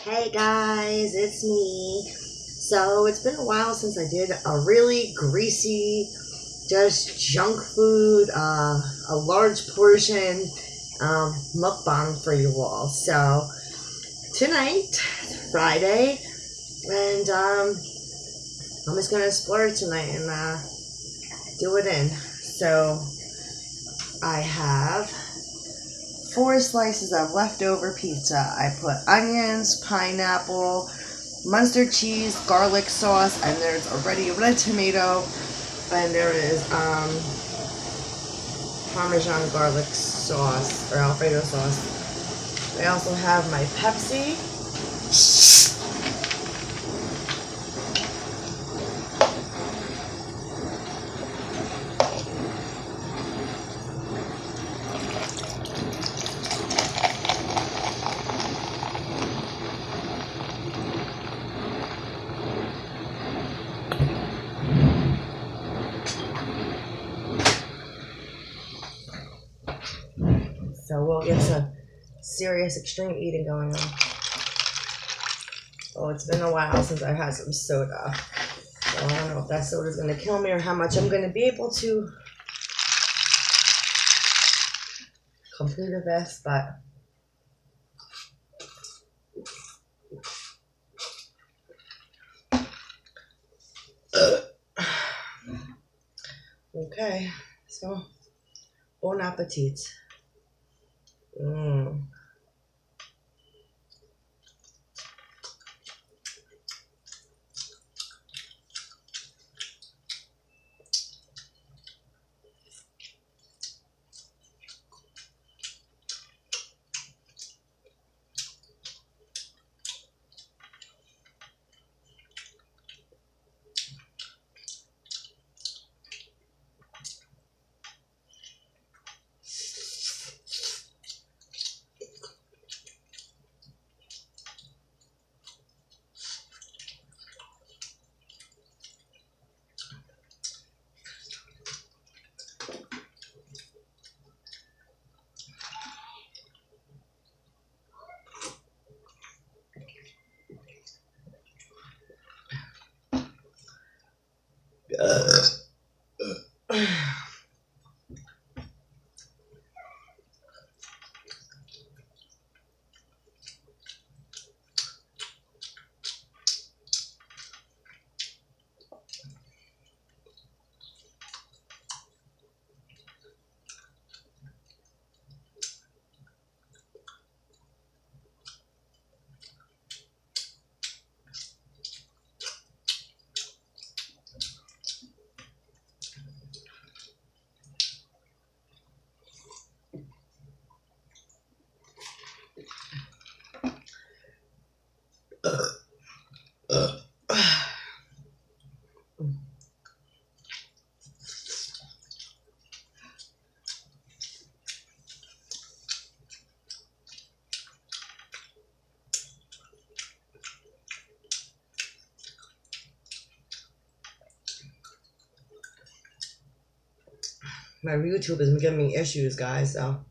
Hey guys, it's me. So it's been a while since I did a really greasy, just junk food, a large portion mukbang for you all. So tonight, Friday, and I'm just gonna explore tonight and do it in. So I have 4 slices of leftover pizza. I put onions, pineapple, mustard cheese, garlic sauce, and there's already a red tomato, and there is Parmesan garlic sauce or Alfredo sauce. I also have my Pepsi. So we'll get some serious extreme eating going on. Oh, it's been a while since I had some soda. So I don't know if that soda is going to kill me or how much I'm going to be able to complete this, but okay. So, bon appetit. My YouTube is giving me issues, guys, so.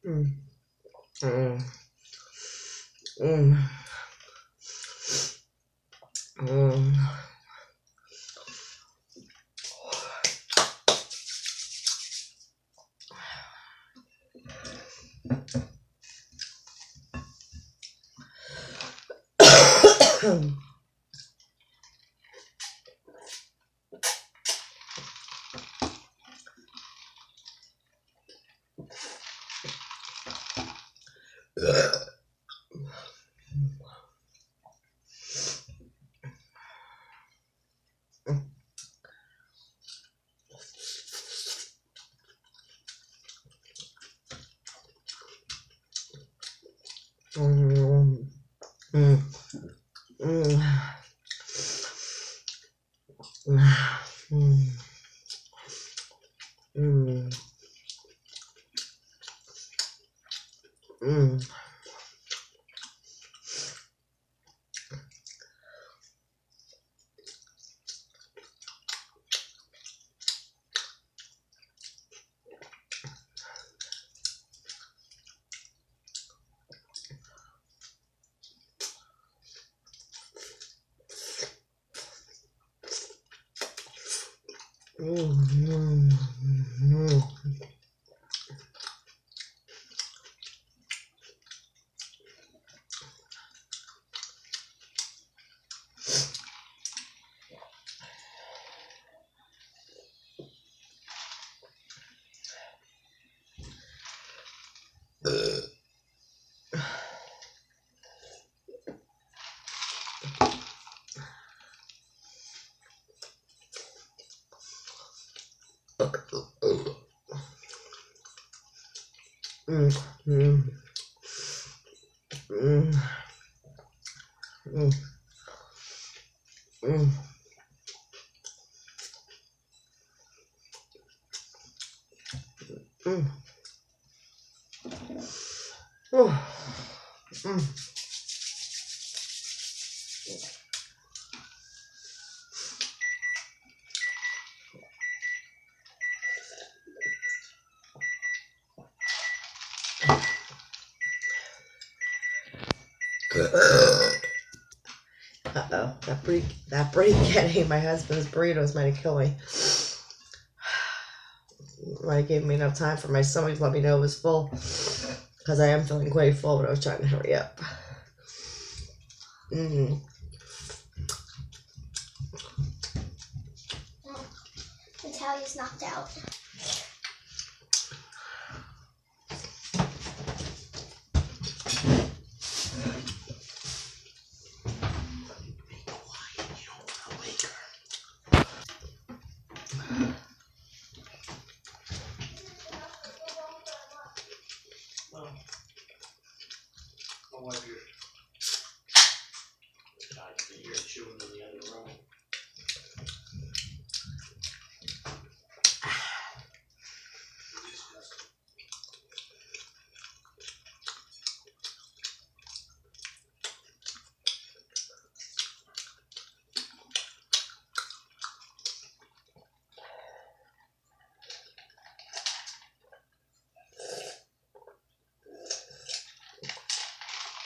Mm. Mm. Mm. Mm. Mm. Mm. Mm. Mm. Mm. Mm. Mm. Mm. Mm. Mm. Mm. Mm. Mm. Mm. Oh. Mm. Uh-oh, that break getting my husband's burritos might have killed me. Might have given me enough time for my stomach to let me know it was full, because I am feeling quite full, but I was trying to hurry up. Mm. Natalia's knocked out.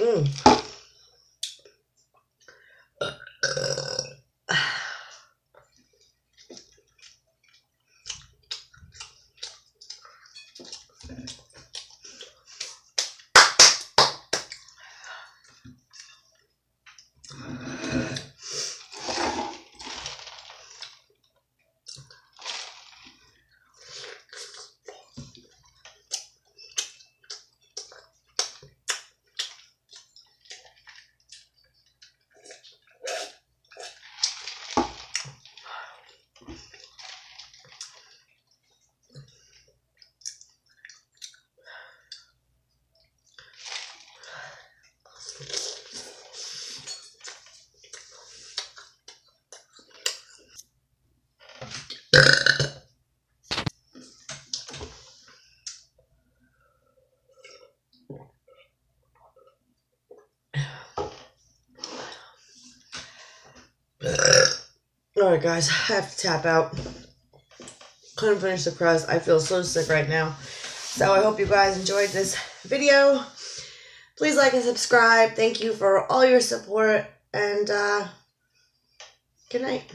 Mm. Alright, guys, I have to tap out. Couldn't finish the crust. I feel so sick right now. So I hope you guys enjoyed this video. Please like and subscribe. Thank you for all your support, and good night.